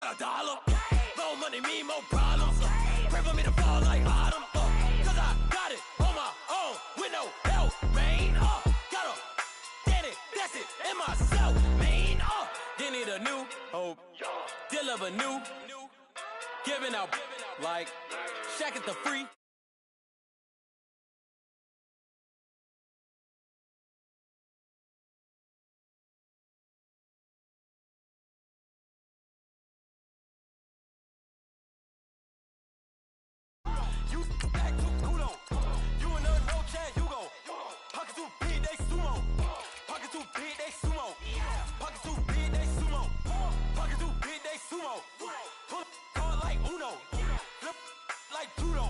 a dollar. More money mean more problems. Pray for me to fall like autumn. Cause I got it on my own with no help, man. Gotta get it, that's it, in myself, man. They need a new hope, deal of a new, giving out like Shaq at the free. You back to Kudo. You in the no chat, you go. Pocket too big, they sumo. Pocket too big, they sumo. Pocket too big, they sumo. Pocket too big, they sumo. Pull card like Uno. Flip like judo.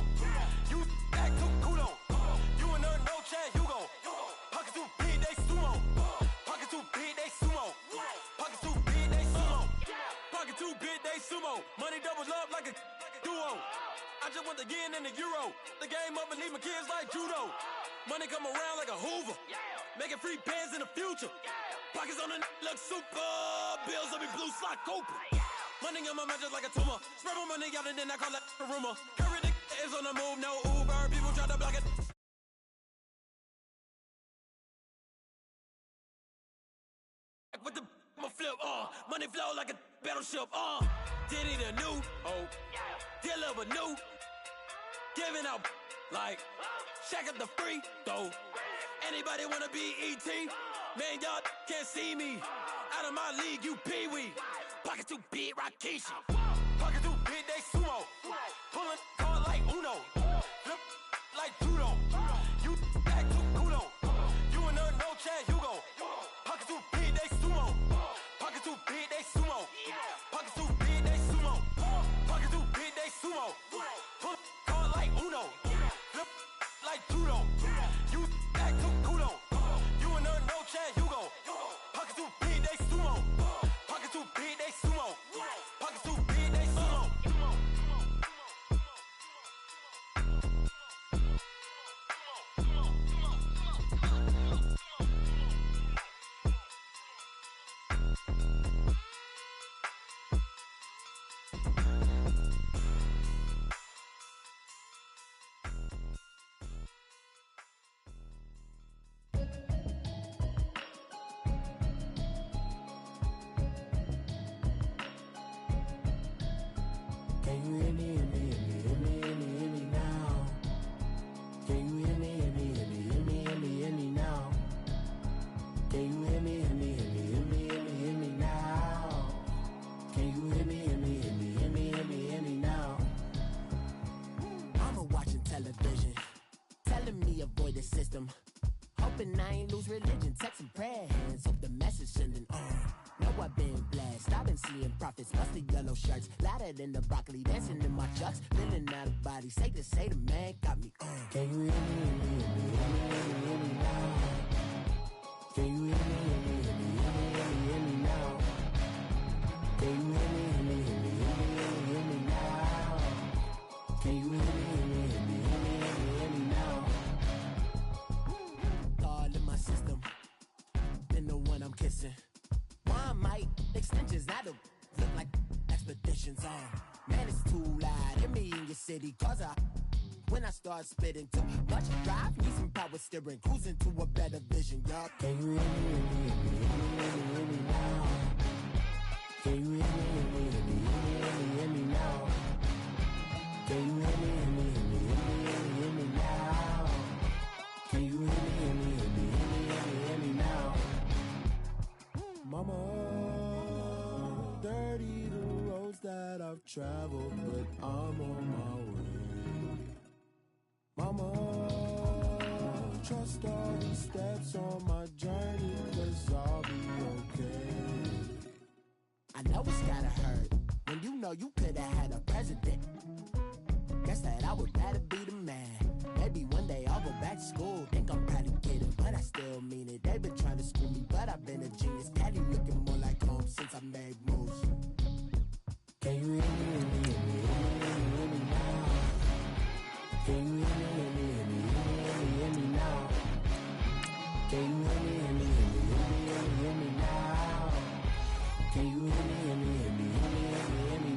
You back to Kudo. You in the no chat, you go. Pocket too big, they sumo. Pocket too big, they sumo. Pocket too big, they sumo. Pocket too big, they sumo. Money doubles up like a duo. I just want the yen and the euro. The game up and leave my kids like judo. Money come around like a Hoover. Making free bands in the future. Pockets on the look super. Bills on me blue slot Cooper. Money on my mind just like a tumor. Spread my money out and then I call that a rumor. Curry the is on the move, no Uber. People try to block it. With the I'ma flip, money flow like a battleship, Diddy the new hope, deal of a new, giving out like Shaq at the free throw. Anybody wanna be ET? Man, y'all can't see me. Out of my league, you pee-wee. Pocket too big, Rakishi. Pocket too big, they sumo. Pulling card like Uno. Flip like judo. You back to Kudo. You in the no chat, you go. Pocket too big, they sumo. Pocket too big, they sumo. Pocket too big, they sumo. Pocket too big, they sumo. Pull card like Uno. Flip like judo. You back to Kudo. You in the no chat, you go. Pocket too big, they sumo. Pocket too big, they sumo. Pocket too big, they sumo. Can you hear me, hear me, hear me, hear me, hear me, hear me now? Can you hear me, hear me, hear me, hear me, hear me, hear me now? Can you hear me, hear me, hear me, hear me, hear me, hear me now? Can you hear me, hear me, hear me, hear me, hear me, hear me now? I'm watching television, telling me avoid the system. Hoping I ain't lose religion, texting prayer hands, hope the message sending on. Know I've been blessed, I've been seeing prophets, mustard yellow shirts, louder than the broccoli, dancing in my chucks, feeling out of body, say the man got me on. Can you hear me, hear me, hear me, hear me, hear me, hear me now? Can you hear me, hear me, hear me, hear me, hear me, hear me now? Can you hear me, hear me, hear me, hear me, hear me, hear me now? Can you hear me, hear me, hear me, hear me, hear me, hear me now? All in my system, been the one I'm kissing. Why might extensions now look like expeditions on? Man, it's too loud. Hear me in your city, cause when I start spitting too much drive, need some power steering, cruising to a better vision, y'all. Can you hear me, hear me, hear me, hear me, hear me, hear me now? Can you hear me, hear me, hear me, hear me, hear me, hear me now? Can you hear me, hear me, hear me, hear me, hear me, hear me now? Can you hear me, hear me, hear me, hear me, hear me, hear me now? Mama, dirty the roads that I've traveled, but I'm on my way. Mama, trust all the steps on my journey, cause I'll be okay. I know it's gotta hurt when you know you could've had a president. Guess that I would rather be the man. Maybe one day I'll go back to school. Think I'm probably kidding, but I still mean it. They've been trying to school me, but I've been a genius. Daddy looking more like home since I made moves. Can you hear me, hear me, hear me, hear me, hear me now? Can you hear me, hear me, hear me, hear me, hear me, hear me now? Can you hear me, hear me, hear me, hear me, hear me, hear me now? Can you hear me, hear me, hear me, hear me, hear me, hear me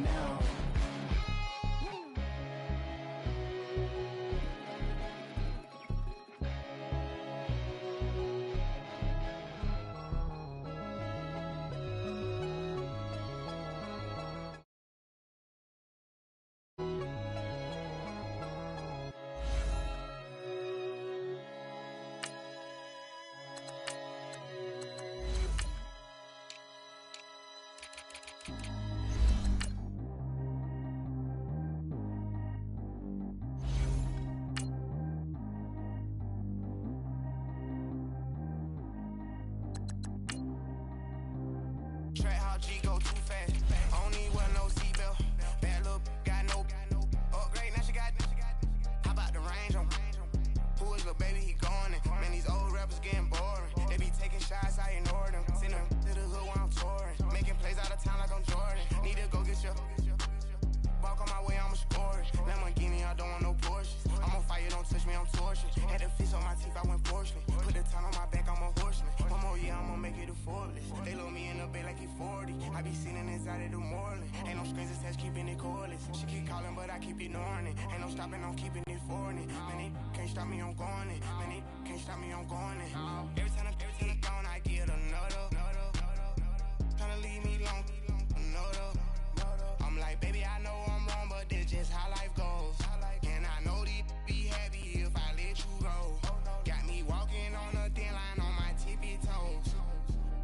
out of New Orleans. Ain't no screens attached, keeping it cordless. She keep calling, but I keep ignoring it. Ain't no stopping, I'm keeping it foreign it. Man, it can't stop me, I'm going it. Man, it can't stop me, I'm going it. Every time I'm gone, I get another. Tryna leave me alone, another. I'm like, baby, I know I'm wrong, but this just how life goes. And I know these be happy if I let you go. Got me walking on a thin line on my tippy toes.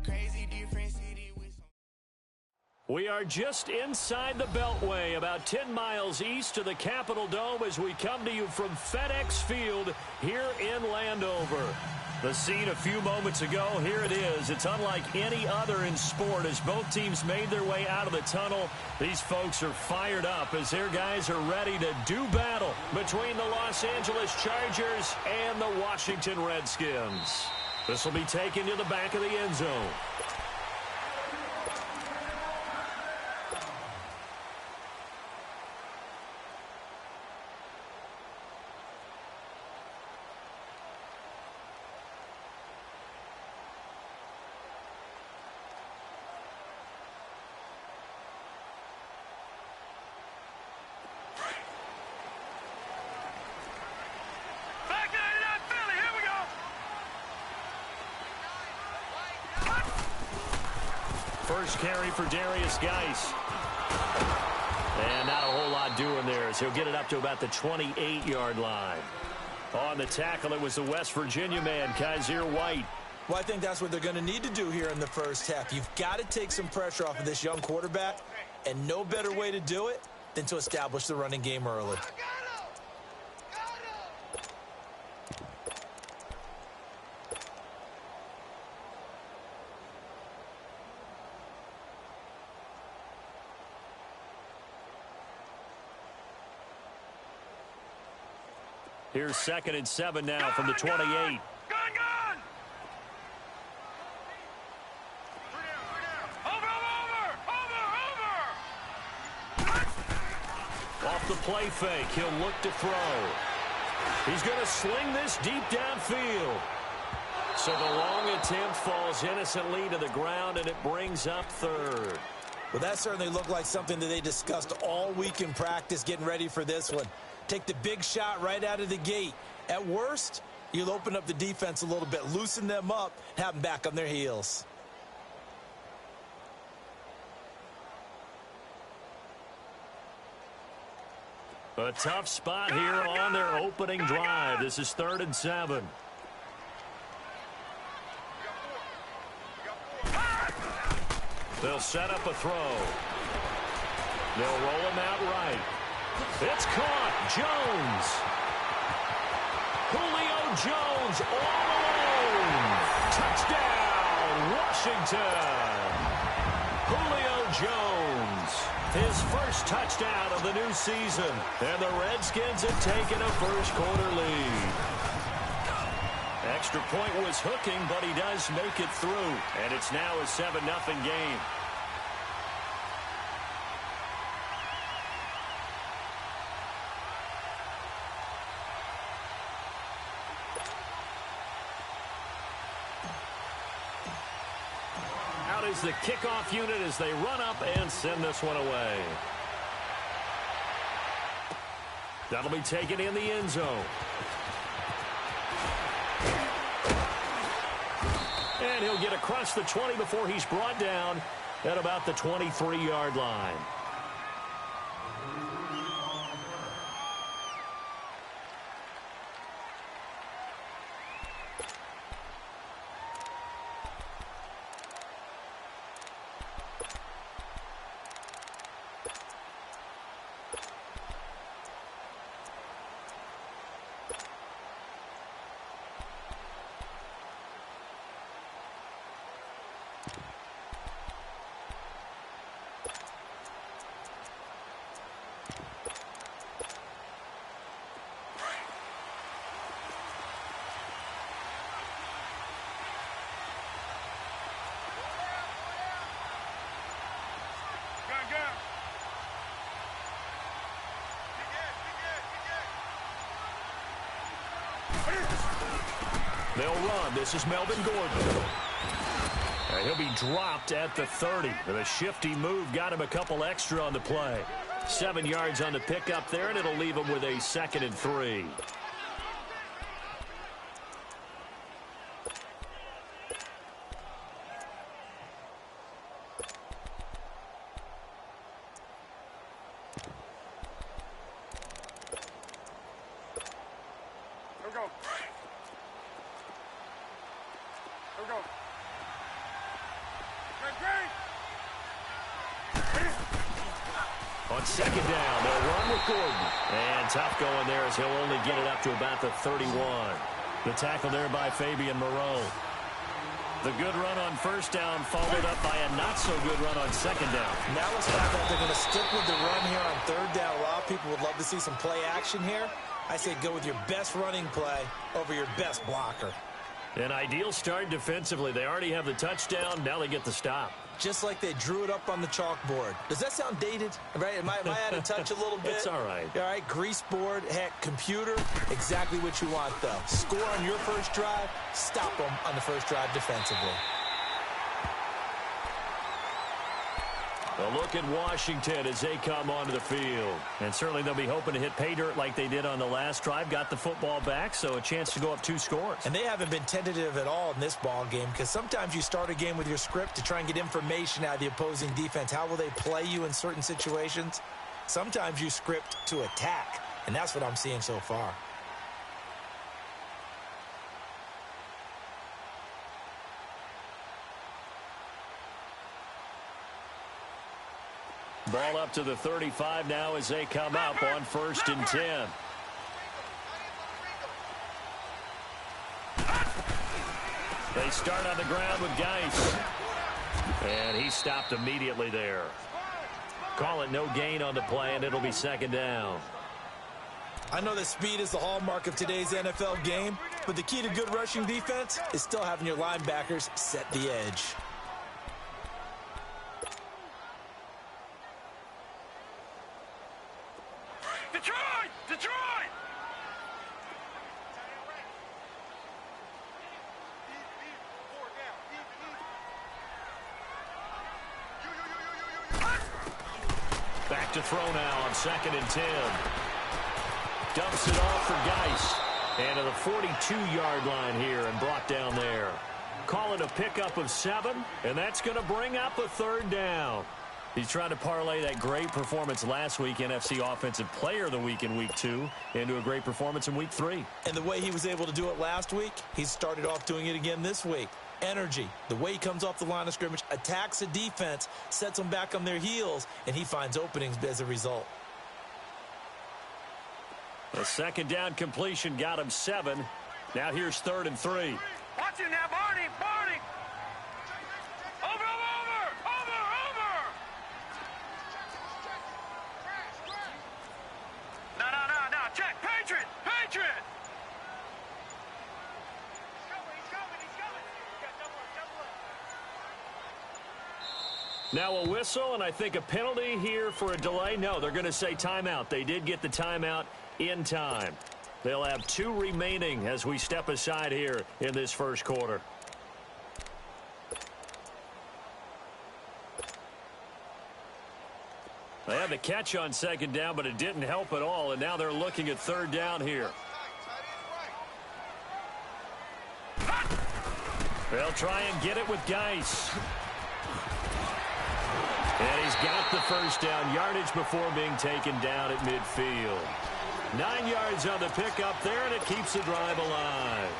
Crazy different city with some... We are just inside the Beltway, about 10 miles east of the Capitol Dome as we come to you from FedEx Field here in Landover. The scene a few moments ago, here it is. It's unlike any other in sport as both teams made their way out of the tunnel. These folks are fired up as their guys are ready to do battle between the Los Angeles Chargers and the Washington Redskins. This will be taken to the back of the end zone. First carry for Darius Geis. And not a whole lot doing there as he'll get it up to about the 28-yard line. On the tackle, it was the West Virginia man, Kaiser White. Well, I think that's what they're going to need to do here in the first half. You've got to take some pressure off of this young quarterback, and no better way to do it than to establish the running game early. Here's 2nd and 7 now from the 28. Gun! Off the play fake, he'll look to throw. He's going to sling this deep downfield. So the long attempt falls innocently to the ground, and it brings up 3rd. Well, that certainly looked like something that they discussed all week in practice, getting ready for this one. Take the big shot right out of the gate. At worst, you'll open up the defense a little bit, loosen them up, have them back on their heels. A tough spot here on their opening drive. This is 3rd and 7. They'll set up a throw. They'll roll him out right. It's caught. Jones. Julio Jones all alone. Touchdown, Washington. Julio Jones. His first touchdown of the new season. And the Redskins have taken a first-quarter lead. Extra point was hooking, but he does make it through. And it's now a 7-0 game. Out is the kickoff unit as they run up and send this one away. That'll be taken in the end zone. And he'll get across the 20 before he's brought down at about the 23-yard line. They'll run. This is Melvin Gordon. He'll be dropped at the 30. The shifty move got him a couple extra on the play. 7 yards on the pickup there, and it'll leave him with a 2nd and 3. On 2nd down, they'll run with Gordon. And tough going there as he'll only get it up to about the 31. The tackle there by Fabian Moreau. The good run on 1st down followed up by a not-so-good run on 2nd down. Now let's find out they're going to stick with the run here on 3rd down. A lot of people would love to see some play action here. I say go with your best running play over your best blocker. An ideal start defensively. They already have the touchdown. Now they get the stop. Just like they drew it up on the chalkboard. Does that sound dated? Right? Am I out of touch a little bit? It's all right. All right, grease board, heck, computer, exactly what you want, though. Score on your first drive, stop them on the first drive defensively. A look at Washington as they come onto the field. And certainly they'll be hoping to hit pay dirt like they did on the last drive. Got the football back, so a chance to go up 2 scores. And they haven't been tentative at all in this ball game because sometimes you start a game with your script to try and get information out of the opposing defense. How will they play you in certain situations? Sometimes you script to attack, and that's what I'm seeing so far. Ball up to the 35 now as they come up on 1st and 10. They start on the ground with Geis. And he stopped immediately there. Call it no gain on the play, and it'll be 2nd down. I know that speed is the hallmark of today's NFL game, but the key to good rushing defense is still having your linebackers set the edge. Detroit! Detroit! Back to throw now on 2nd and 10. Dumps it off for Geis. And to the 42-yard line here and brought down there. Call it a pickup of 7, and that's going to bring up a 3rd down. He's trying to parlay that great performance last week, NFC Offensive Player of the Week in Week 2, into a great performance in Week 3. And the way he was able to do it last week, he started off doing it again this week. Energy, the way he comes off the line of scrimmage, attacks the defense, sets them back on their heels, and he finds openings as a result. The 2nd down completion got him 7. Now here's 3rd and 3. Watch it now, Barney! Barney! Over! No, check! Patriot! Patriot! Now a whistle, and I think a penalty here for a delay. No, they're going to say timeout. They did get the timeout in time. They'll have 2 remaining as we step aside here in this first quarter. They had the catch on 2nd down, but it didn't help at all, and now they're looking at 3rd down here. They'll try and get it with Geis. And he's got the 1st down, yardage before being taken down at midfield. 9 yards on the pickup there, and it keeps the drive alive.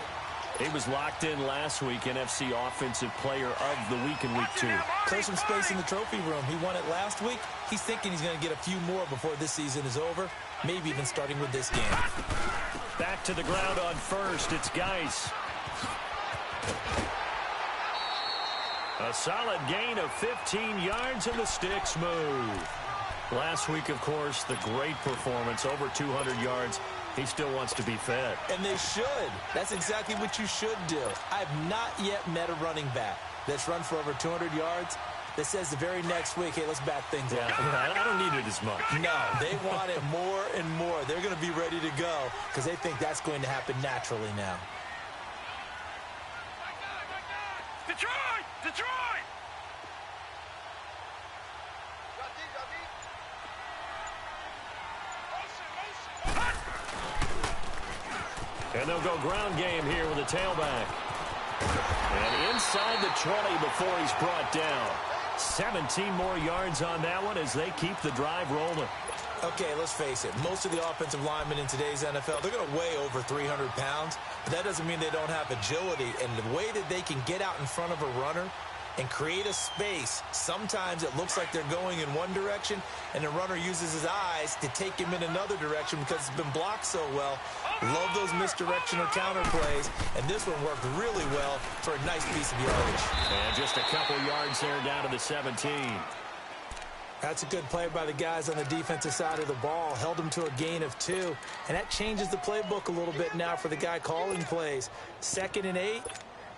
He was locked in last week, NFC Offensive Player of the Week in Week 2. Clear some space in the trophy room. He won it last week. He's thinking he's going to get a few more before this season is over, maybe even starting with this game. Back to the ground on 1st. It's Geis. A solid gain of 15 yards, and the sticks move. Last week, of course, the great performance, over 200 yards. He still wants to be fed. And they should. That's exactly what you should do. I have not yet met a running back that's run for over 200 yards that says the very next week, hey, let's back things up. I don't need it as much. No, they want it more and more. They're going to be ready to go because they think that's going to happen naturally now. Detroit! Detroit! Detroit! And they'll go ground game here with a tailback. And inside the 20 before he's brought down. 17 more yards on that one as they keep the drive rolling. Okay, let's face it. Most of the offensive linemen in today's NFL, they're going to weigh over 300 pounds. But that doesn't mean they don't have agility. And the way that they can get out in front of a runner and create a space, sometimes it looks like they're going in one direction, and the runner uses his eyes to take him in another direction because it's been blocked so well. Love those misdirection or counter plays, and this one worked really well for a nice piece of yardage. And just a couple yards there down to the 17. That's a good play by the guys on the defensive side of the ball. Held them to a gain of 2, and that changes the playbook a little bit now for the guy calling plays. 2nd and 8.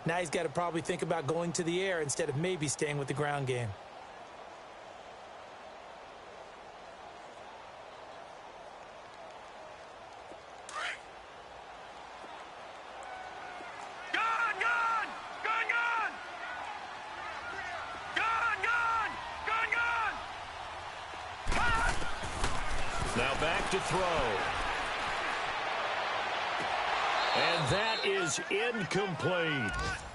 Now he's got to probably think about going to the air instead of maybe staying with the ground game. Now back to throw. And that is incomplete.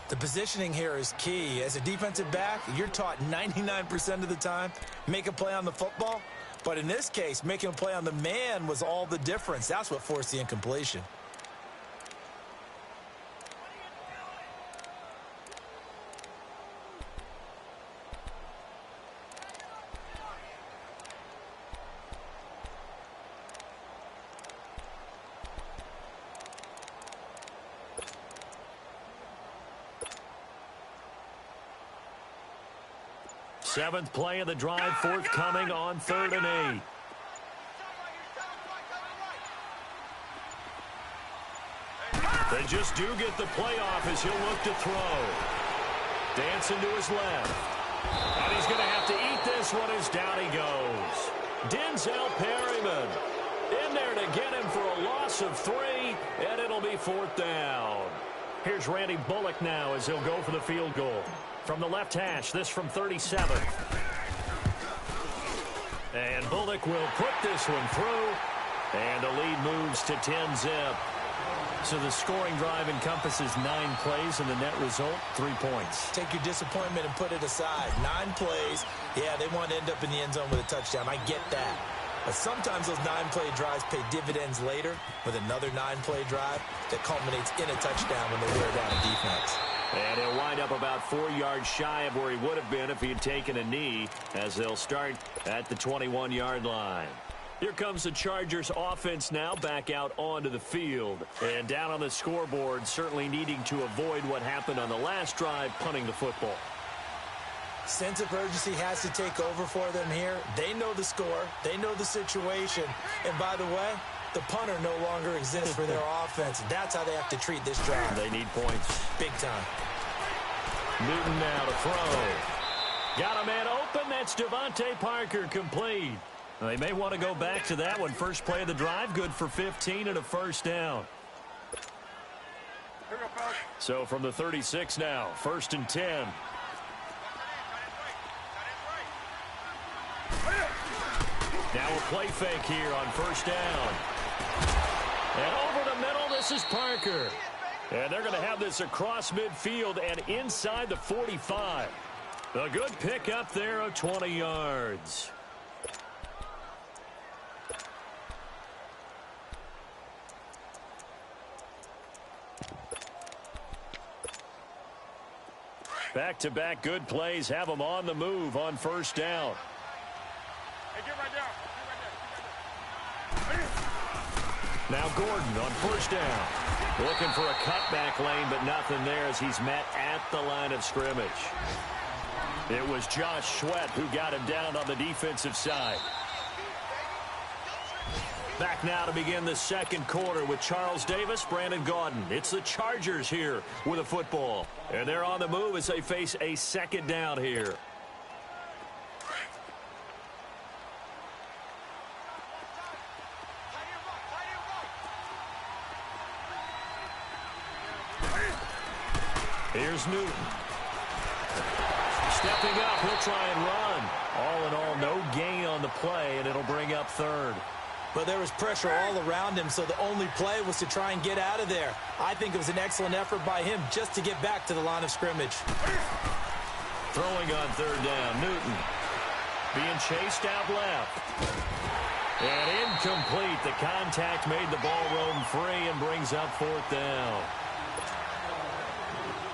The positioning here is key. As a defensive back, you're taught 99% of the time, make a play on the football. But in this case, making a play on the man was all the difference. That's what forced the incompletion. Seventh play of the drive forthcoming on 3rd and 8. They just do get the playoff as he'll look to throw. Dancing to his left. And he's going to have to eat this one as down he goes. Denzel Perryman in there to get him for a loss of 3, and it'll be 4th down. Here's Randy Bullock now as he'll go for the field goal. From the left hash, this from 37. And Bullock will put this one through. And the lead moves to 10-zip. So the scoring drive encompasses 9 plays, and the net result, 3 points. Take your disappointment and put it aside. 9 plays. Yeah, they want to end up in the end zone with a touchdown. I get that. But sometimes those 9-play drives pay dividends later with another 9-play drive that culminates in a touchdown when they wear down a defense. And he'll wind up about 4 yards shy of where he would have been if he had taken a knee, as they'll start at the 21-yard line. Here comes the Chargers offense now back out onto the field. And down on the scoreboard, certainly needing to avoid what happened on the last drive, punting the football. Sense of urgency has to take over for them here. They know the score. They know the situation. And by the way, the punter no longer exists for their offense. That's how they have to treat this drive. They need points. Big time. Newton now to throw. Got a man open. That's Devontae Parker, complete. They may want to go back to that one. First play of the drive, good for 15 and a 1st down. So from the 36 now, 1st and 10. Now a play fake here on 1st down. And over the middle, this is Parker. And they're going to have this across midfield and inside the 45. A good pick up there of 20 yards. Back-to-back good plays have them on the move on 1st down. Hey, get right down. Now Gordon on 1st down. Looking for a cutback lane, but nothing there as he's met at the line of scrimmage. It was Josh Sweat who got him down on the defensive side. Back now to begin the 2nd quarter with Charles Davis, Brandon Gaudin. It's the Chargers here with a football. And they're on the move as they face a 2nd down here. Here's Newton. Stepping up, he'll try and run. All in all, no gain on the play, and it'll bring up third. But there was pressure all around him, so the only play was to try and get out of there. I think it was an excellent effort by him just to get back to the line of scrimmage. Throwing on third down, Newton. Being chased out left. And incomplete. The contact made the ball roam free and brings up fourth down.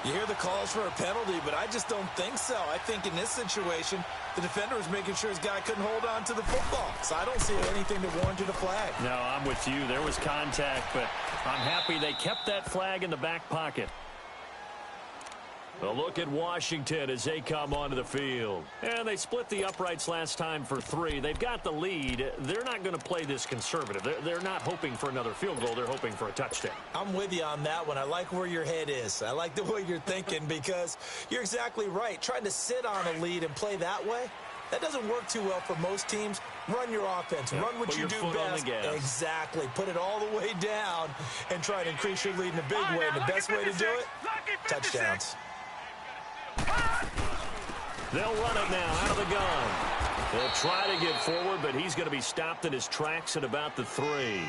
You hear the calls for a penalty, but I just don't think so. I think in this situation, the defender was making sure his guy couldn't hold on to the football. So I don't see anything that warranted a flag. No, I'm with you. There was contact, but I'm happy they kept that flag in the back pocket. A look at Washington as they come onto the field. And they split the uprights last time for 3. They've got the lead. They're not going to play this conservative. They're not hoping for another field goal. They're hoping for a touchdown. I'm with you on that one. I like where your head is. I like the way you're thinking because you're exactly right. Trying to sit on a lead and play that way, that doesn't work too well for most teams. Run your offense. Run what you do best. Exactly. Put it all the way down and try to increase your lead in a big way. And the best way to do it, touchdowns. They'll run it now out of the gun. They'll try to get forward, but he's going to be stopped in his tracks at about the 3.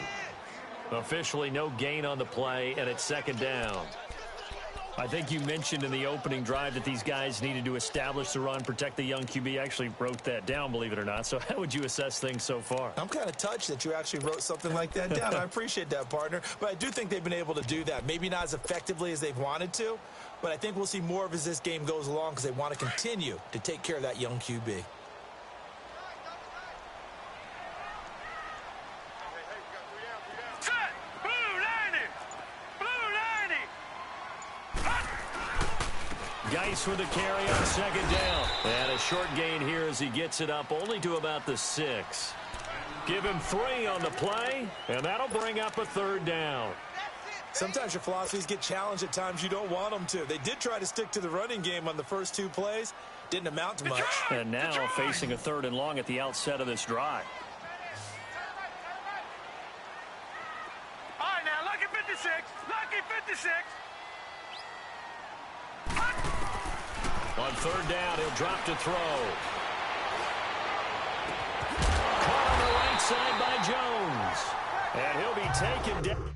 Officially no gain on the play, and it's second down. I think you mentioned in the opening drive that these guys needed to establish the run, protect the young QB. I actually wrote that down, believe it or not. So how would you assess things so far? I'm kind of touched that you actually wrote something like that down. I appreciate that, partner. But I do think they've been able to do that. Maybe not as effectively as they've wanted to, but I think we'll see more of as this game goes along because they want to continue to take care of that young QB. Geis with the carry on second down. And a short gain here as he gets it up only to about the 6. Give him 3 on the play, and that'll bring up a third down. Sometimes your philosophies get challenged at times you don't want them to. They did try to stick to the running game on the first 2 plays. Didn't amount to much. And now facing a 3rd and long at the outset of this drive. All right, now, lucky 56. Lucky 56. On third down, he'll drop to throw. Caught on the right side by Jones. And he'll be taken down.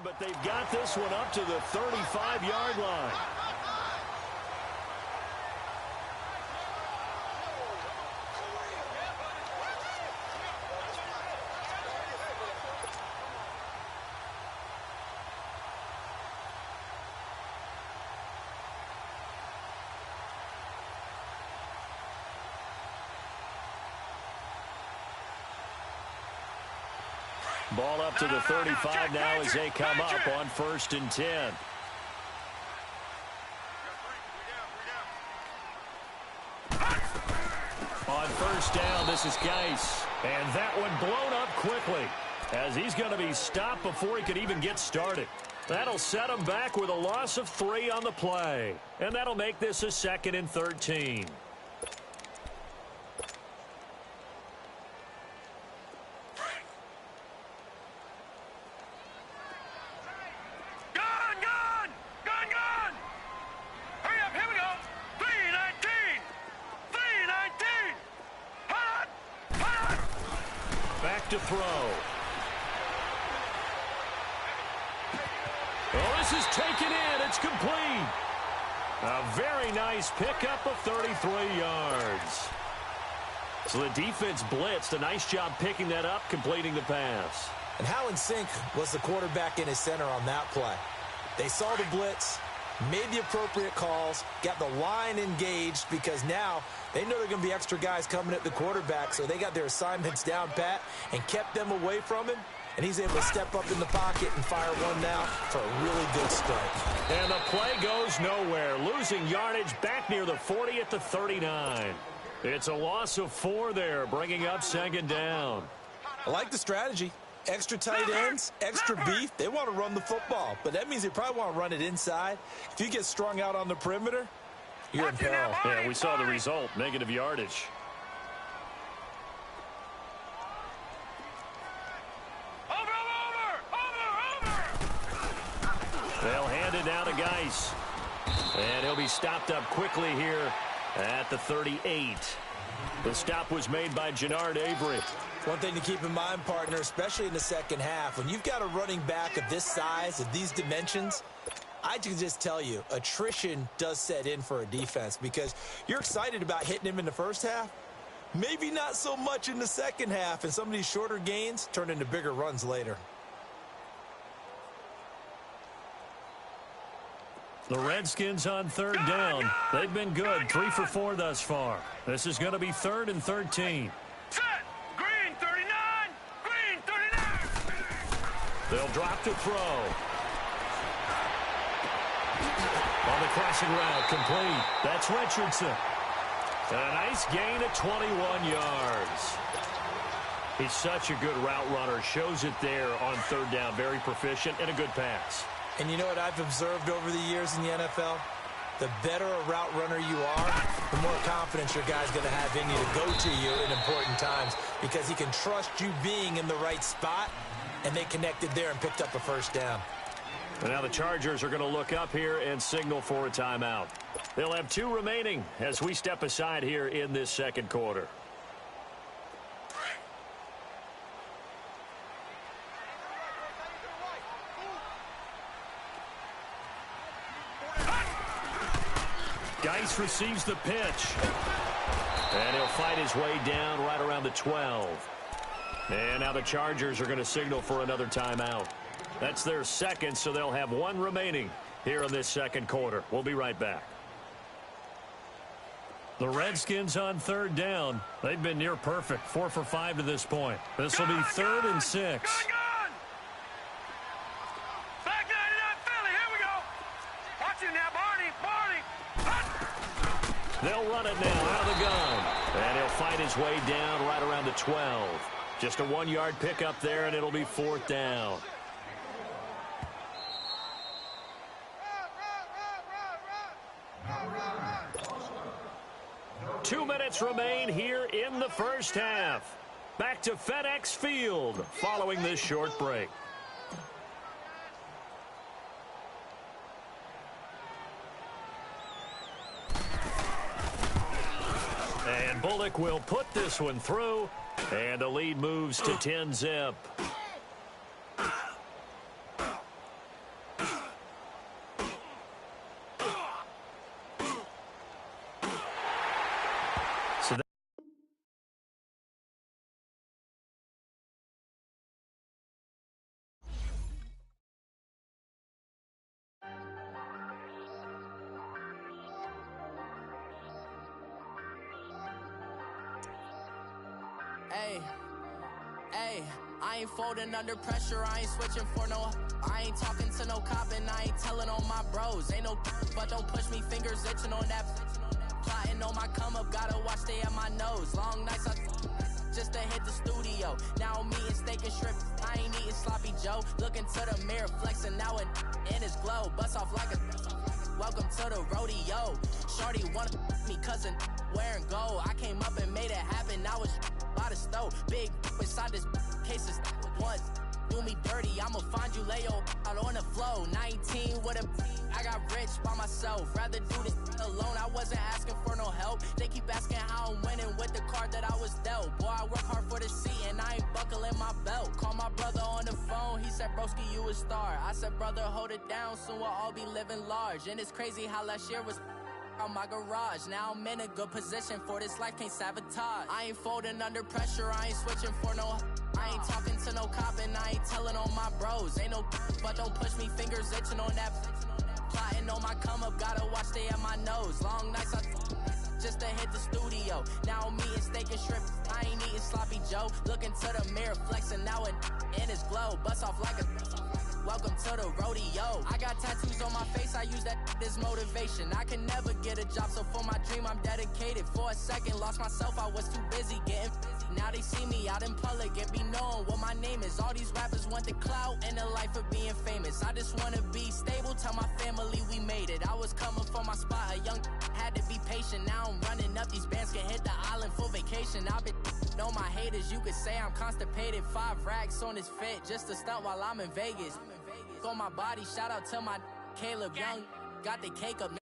But they've got this one up to the 35-yard line. Ball up to the 35 now as they come up on 1st and 10. On 1st down, this is Geis. And that one blown up quickly as he's going to be stopped before he could even get started. That'll set him back with a loss of 3 on the play. And that'll make this a 2nd and 13. To throw. Oh, this is taken in. It's complete. A very nice pickup of 33 yards. So the defense blitzed. A nice job picking that up, completing the pass. And how in sync was the quarterback in his center on that play? They saw the blitz, made the appropriate calls, got the line engaged because now they know there are going to be extra guys coming at the quarterback, so they got their assignments down pat and kept them away from him and he's able to step up in the pocket and fire one now for a really good strike. And the play goes nowhere, losing yardage back near the 40 at the 39. It's a loss of 4 there, bringing up second down. I like the strategy. Extra tight ends, extra beef. They want to run the football, but that means they probably want to run it inside. If you get strung out on the perimeter, you're in peril. Yeah, we saw the result, negative yardage. They'll hand it down to Geis. And he'll be stopped up quickly here at the 38. The stop was made by Jannard Avery. One thing to keep in mind, partner, especially in the second half, when you've got a running back of this size, of these dimensions, I can just tell you, attrition does set in for a defense because you're excited about hitting him in the first half. Maybe not so much in the second half, and some of these shorter gains turn into bigger runs later. The Redskins on third down. They've been good, 3 for 4 thus far. This is going to be 3rd and 13. Set. Green 39. Green 39. They'll drop to throw. On the crossing route, complete. That's Richardson. And a nice gain of 21 yards. He's such a good route runner. Shows it there on third down. Very proficient and a good pass. And you know what I've observed over the years in the NFL? The better a route runner you are, the more confidence your guy's going to have in you to go to you in important times because he can trust you being in the right spot, and they connected there and picked up a first down. And now the Chargers are going to look up here and signal for a timeout. They'll have 2 remaining as we step aside here in this second quarter. Geis receives the pitch. And he'll fight his way down right around the 12. And now the Chargers are going to signal for another timeout. That's their second, so they'll have 1 remaining here in this second quarter. We'll be right back. The Redskins on third down. They've been near perfect, 4 for 5 to this point. This will be 3rd and 6. They'll run it now out of the gun. And he'll fight his way down right around the 12. Just a 1-yard pickup there, and it'll be 4th down. Two minutes remain here in the first half. Back to FedEx Field following this short break. And Bullock will put this one through, and the lead moves to 10-zip. Hey, I ain't folding under pressure, I ain't switching for no. I ain't talking to no cop and I ain't telling on my bros. Ain't no but don't push me, fingers itching on that. Plotting on my come up, gotta watch stay at my nose. Long nights just to hit the studio. Now I'm eating steak and shrimp, I ain't eating sloppy Joe. Looking to the mirror, flexing now and in his glow. Bust off like a welcome to the rodeo. Shorty wanna me cousin wearing gold. I came up and made it happen, I was by the stove. Big inside this case is once do me dirty, I'ma find you lay your out on the flow. 19 with a I got rich by myself. Rather do this alone, I wasn't asking for no help. They keep asking how I'm winning with the card that I was dealt. Boy, I work hard for the seat and I ain't buckling my belt. Call my brother on the phone, he said, broski, you a star. I said, brother, hold it down, soon we'll all be living large. And it's crazy how last year was on my garage. Now I'm in a good position for this life, can't sabotage. I ain't folding under pressure, I ain't switching for no. I ain't talking to no cop and I ain't telling on my bros. Ain't no but don't push me, fingers itching on that. Plotting on my come up, gotta watch stay at my nose. Long nights just to hit the studio. Now I'm eating steak and shrimp, I ain't eating sloppy Joe. Looking to the mirror, flexing now and in his glow. Bust off like a welcome to the rodeo. I got tattoos on my face, I use that as motivation. I can never get a job, so for my dream I'm dedicated. For a second, lost myself, I was too busy getting now they see me out in public and be knowing what my name is. All these rappers want the clout and the life of being famous. I just wanna be stable, tell my family we made it. I was coming for my spot, a young had to be patient. Now I'm running up, these bands can hit the island for vacation. I've been know my haters, you could say I'm constipated. 5 racks on his fit, just to stunt while I'm in Vegas. On my body, shout out to my Caleb Young. Got the cake up,